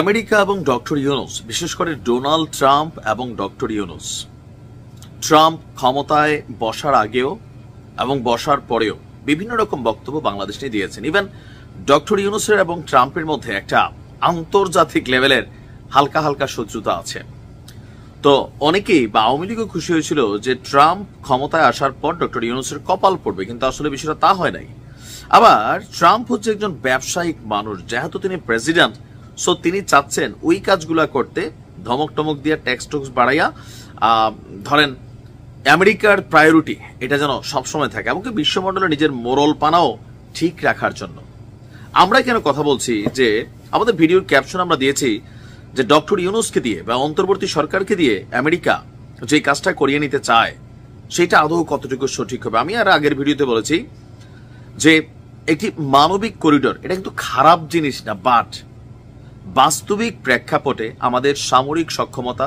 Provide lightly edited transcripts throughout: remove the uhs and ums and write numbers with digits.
America এবং doctor Yunus, বিশেষ করে ডোনাল্ড ট্রাম্প এবং ডক্টর ইউনুস, ট্রাম্প ক্ষমতায় বসার আগেও এবং বসার পরেও বিভিন্ন রকম বক্তব্য বাংলাদেশ নিয়ে দিয়েছেন। ইভেন ডক্টর ইউনুসের এবং ট্রাম্পের মধ্যে একটা আন্তর্জাতিক লেভেলের হালকা হালকা শত্রুতা আছে। তো অনেকেই বা আওয়ামী লীগও খুশি হয়েছিল যে ট্রাম্প ক্ষমতায় আসার পর ডক্টর ইউনুসের কপাল পড়বে, কিন্তু আসলে বিষয়টা তা হয় নাই। আবার ট্রাম্প হচ্ছে একজন ব্যবসায়িক মানুষ, যেহেতু তিনি প্রেসিডেন্ট, সো তিনি চাচ্ছেন ওই কাজগুলা করতে, ধমক টমক দিয়ে ট্যাক্স টুক্স বাড়াইয়া ধরেন আমেরিকার প্রায়োরিটি এটা যেন সবসময় থাকে, এমনকি বিশ্বমণ্ডলে নিজের মোরল পানাও ঠিক রাখার জন্য। আমরা কেন কথা বলছি যে আমাদের ভিডিওর ক্যাপশন আমরা দিয়েছি যে ডক্টর ইউনুসকে দিয়ে বা অন্তর্বর্তী সরকারকে দিয়ে আমেরিকা যে কাজটা করিয়ে নিতে চায় সেটা আদৌ কতটুকু সঠিক হবে। আমি আর আগের ভিডিওতে বলেছি যে একটি মানবিক করিডোর এটা কিন্তু খারাপ জিনিস না, বাট বাস্তবিক প্রেক্ষাপটে আমাদের সামরিক সক্ষমতা,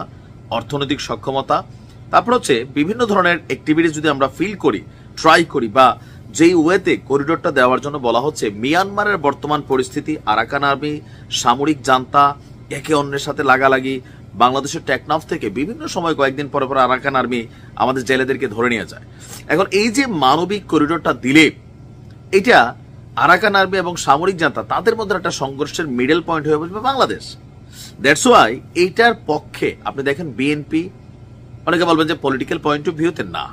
অর্থনৈতিক সক্ষমতা, তারপর হচ্ছে বিভিন্ন ধরনের অ্যাক্টিভিটিস যদি আমরা ফিল করি, ট্রাই করি, বা যেই ওয়েতে করিডোরটা দেওয়ার জন্য বলা হচ্ছে, মিয়ানমারের বর্তমান পরিস্থিতি, আরাকান আর্মি, সামরিক জান্তা, একে অন্যের সাথে লাগালাগি, বাংলাদেশের টেকনাফ থেকে বিভিন্ন সময় কয়েকদিন পরে পরে আরাকান আর্মি আমাদের জেলেদেরকে ধরে নিয়ে যায়। এখন এই যে মানবিক করিডোরটা দিলে এটা আরাকান আর্মি এবং সামরিক জান্তা তাদের মধ্যে একটা সংঘর্ষের মিডল পয়েন্ট হয়ে বসবে বাংলাদেশ। দ্যাটস ওয়াই এইটার পক্ষে আপনি দেখেন বিএনপি, অনেকে বলবেন যে পলিটিক্যাল পয়েন্ট অফ ভিউতে না,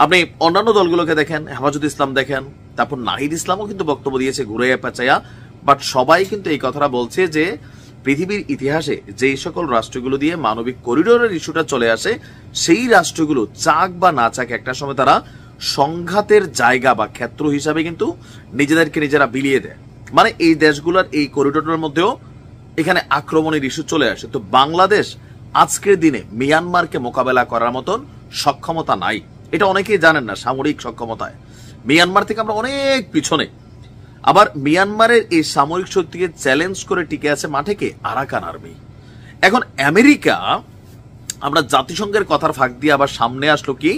আপনি অন্যান্য দলগুলোকে দেখেন, হেফাজত ইসলাম দেখেন, তারপর নাহিদ ইসলামও কিন্তু বক্তব্য দিয়েছে ঘুরে পেঁচাইয়া, বাট সবাই কিন্তু এই কথাটা বলছে যে পৃথিবীর ইতিহাসে যেই সকল রাষ্ট্রগুলো দিয়ে মানবিক করিডোরের ইস্যুটা চলে আসে, সেই রাষ্ট্রগুলো চাক বা না চাক একটা সময় তারা সংঘাতের জায়গা বা ক্ষেত্র হিসাবে কিন্তু নিজেদেরকে নিজেরা বিলিয়ে দেয়। মানে এই দেশগুলোর এই করিডোরের মধ্যেও এখানে আক্রমণের ইস্যু চলে আসে। তো বাংলাদেশ আজকের দিনে মিয়ানমারকে মোকাবেলা করার মতন সক্ষমতা নাই, এটা অনেকেই জানেন না। সামরিক সক্ষমতায় মিয়ানমার থেকে আমরা অনেক পিছনে। আবার মিয়ানমারের এই সামরিক শক্তিকে চ্যালেঞ্জ করে টিকে আছে মাঠে কে? Arakan Army. এখন আমেরিকা, আমরা জাতিসংঘের কথার ফাঁক দিয়ে আবার সামনে আসলো কি,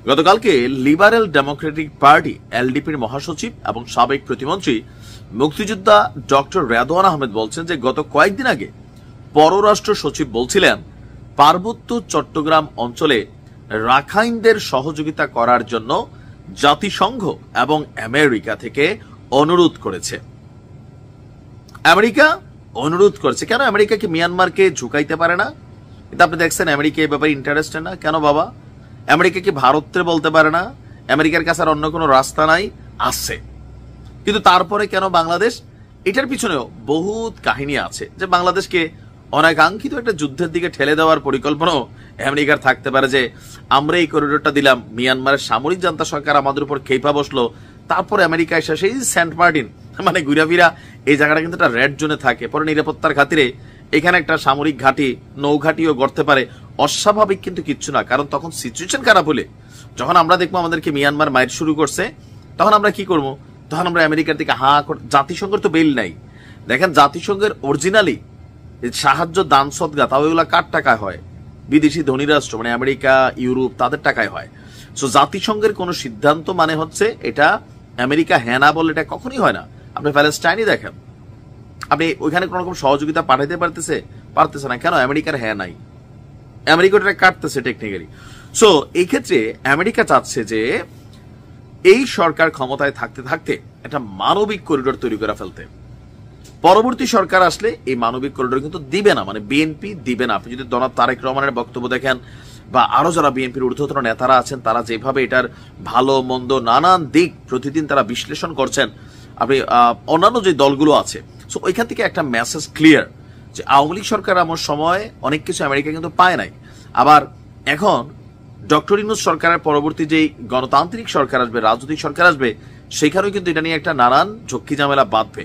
গতকালকে লিবারেল ডেমোক্রেটিক পার্টি এলডিপির মহাসচিব এবং সাবেক প্রতিমন্ত্রী মুক্তিযোদ্ধা ডক্টর রেদওয়ান আহমেদ বলছেন যে গত কয়েকদিন আগে পররাষ্ট্র সচিব বলছিলেন পার্বত্য চট্টগ্রাম অঞ্চলে রাখাইনদের সহযোগিতা করার জন্য জাতিসংঘ এবং আমেরিকা থেকে অনুরোধ করেছে। আমেরিকা অনুরোধ করেছে কেন? আমেরিকা কি মিয়ানমারকে ঝুঁকাইতে পারে না? কিন্তু আপনি দেখছেন আমেরিকা এই ব্যাপারে ইন্টারেস্টেড না কেন বাবা? আমেরিকা কি ভারতরে বলতে পারে না আমেরিকার কাছে আর অন্য কোনো রাস্তা নাই? আছে, কিন্তু তারপরে কেন বাংলাদেশ? এটার পিছনেও বহুত কাহিনী আছে যে বাংলাদেশকে অনাকাঙ্ক্ষিত একটা যুদ্ধের দিকে ঠেলে দেওয়ার পরিকল্পনাও আমেরিকার থাকতে পারে, যে আমরা এই করিডোরটা দিলাম, মিয়ানমারের সামরিক জান্তা সরকার আমাদের উপর খেপা বসলো, তারপরে আমেরিকা এসে সেই সেন্ট মার্টিন মানে ঘুরাফিরা এই জায়গাটা কিন্তু একটা রেড জোনে থাকে, পরে নিরাপত্তার খাতিরে এখানে একটা সামরিক ঘাঁটি, নৌঘাটিও গড়তে পারে। অস্বাভাবিক কিন্তু কিচ্ছু না, কারণ তখন সিচুয়েশন খারাপ হলে, যখন আমরা দেখবো আমাদেরকে মিয়ানমার মাইর শুরু করছে, তখন আমরা কি করবো? তখন আমরা আমেরিকার দিকে জাতিসংঘের তো বেল নাই। দেখেন জাতিসংঘের অরিজিনালি সাহায্য দান সদগা তাও এগুলা কার টাকায় হয়? বিদেশি ধনী রাষ্ট্র মানে আমেরিকা, ইউরোপ, তাদের টাকায় হয়। সো জাতিসংঘের কোন সিদ্ধান্ত মানে হচ্ছে এটা আমেরিকা হ্যাঁ না বলে এটা কখনই হয় না। আপনি প্যালেস্টাইনই দেখেন, আপনি ওইখানে কোন রকম সহযোগিতা পাঠাইতে পারতেছে না কেন? আমেরিকার হ্যাঁ নাই, আমেরিকা এটা কাটতেছে টেকনিক্যালি। সো এই ক্ষেত্রে আমেরিকা চাচ্ছে যে এই সরকার ক্ষমতায় থাকতে থাকতে একটা মানবিক করিডোর তৈরি করে ফেলতে। পরবর্তী সরকার আসলে এই মানবিক করিডোর কিন্তু দিবে না, মানে বিএনপি দিবে না। আপনি যদি জনাব তারেক রহমানের বক্তব্য দেখেন বা আরো যারা বিএনপির ঊর্ধ্বতন নেতারা আছেন, তারা যেভাবে এটার ভালো মন্দ নানান দিক প্রতিদিন তারা বিশ্লেষণ করছেন, আপনি অন্যান্য যে দলগুলো আছে, সো ওইখান থেকে একটা মেসেজ ক্লিয়ার যে আওয়ামী লীগ সরকার আমার সময় অনেক কিছু আমেরিকা কিন্তু পায় নাই। আবার এখন ডক্টর ইউনূস সরকারের পরবর্তী যে গণতান্ত্রিক সরকার আসবে, রাজনৈতিক সরকার আসবে, সেখানেও কিন্তু এটা নিয়ে একটা নানান ঝক্কি ঝামেলা বাঁধবে।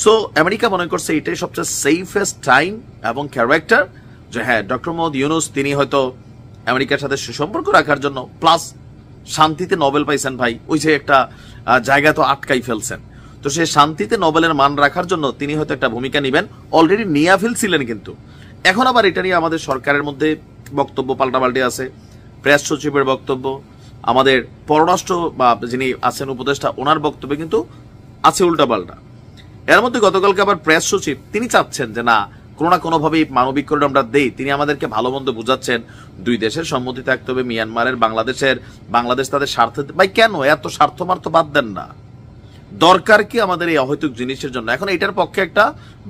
সো আমেরিকা মনে করছে এটাই সবচেয়ে সেফেস্ট টাইম এবং ক্যারেক্টার যে হ্যাঁ ডক্টর মোহাম্মদ ইউনূস তিনি হয়তো আমেরিকার সাথে সুসম্পর্ক রাখার জন্য, প্লাস শান্তিতে নোবেল পাইছেন ভাই, ওই যে একটা জায়গা তো আটকাই ফেলছেন, তো সে শান্তিতে নোবেলের মান রাখার জন্য তিনি হয়তো একটা ভূমিকা নেবেন, অলরেডি নিয়ে ফেলছিলেন। কিন্তু এখন আবার এটা নিয়ে আমাদের সরকারের মধ্যে বক্তব্য পাল্টাপাল্টি আছে, প্রেস সচিবের বক্তব্য, আমাদের পররাষ্ট্র বা যিনি আছেন উপদেষ্টা ওনার বক্তব্য কিন্তু আছে উল্টাপাল্টা। এর মধ্যে গতকালকে আবার প্রেস সচিব তিনি চাচ্ছেন যে না কোনো না কোনোভাবেই মানবিক করিডোর আমরা দেই, তিনি আমাদেরকে ভালো মন্দ বুঝাচ্ছেন দুই দেশের সম্মতি থাকতে হবে, মিয়ানমারের বাংলাদেশ তাদের স্বার্থ। ভাই কেন এত স্বার্থমার্থ বাদ দেন না? দরকার কি আমাদের এই অহৈতুক জিনিসের জন্য? এখন এটার পক্ষে একটা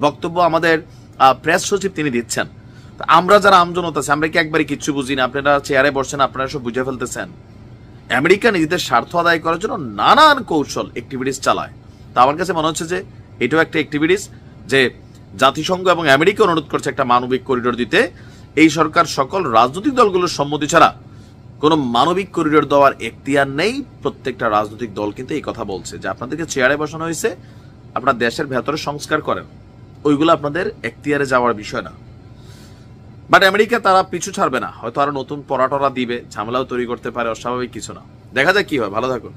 বক্তব্য আমাদের প্রেস সচিব তিনি দিচ্ছেন। আমরা যারা আমজনতা আছে আমরা কি একবারই কিচ্ছু বুঝি না? আপনারা চেয়ারে বসছেন, আপনারা সব বুঝে ফেলতেছেন। আমেরিকা নিজেদের স্বার্থ আদায় করার জন্য নানান কৌশল অ্যাক্টিভিটিস চালায়। তা আমার কাছে মনে হচ্ছে যে এটাও একটা অ্যাক্টিভিটিস, যে জাতিসংঘ এবং আমেরিকা অনুরোধ করছে একটা মানবিক করিডোর দিতে। এই সরকার সকল রাজনৈতিক দলগুলোর সম্মতি ছাড়া কোনো মানবিক করিডোর দেওয়ার এখতিয়ার নেই। প্রত্যেকটা রাজনৈতিক দল কিন্তু এই কথা বলছে যে আপনাদেরকে চেয়ারে বসানো হয়েছে, আপনার দেশের ভেতরে সংস্কার করেন, ওইগুলো আপনাদের এখতিয়ারে যাওয়ার বিষয় না। বাট আমেরিকা তারা পিছু ছাড়বে না, হয়তো আরো নতুন পরাটরা দিবে, ঝামেলাও তৈরি করতে পারে, অস্বাভাবিক কিছু না। দেখা যাক কি হয়। ভালো থাকুন।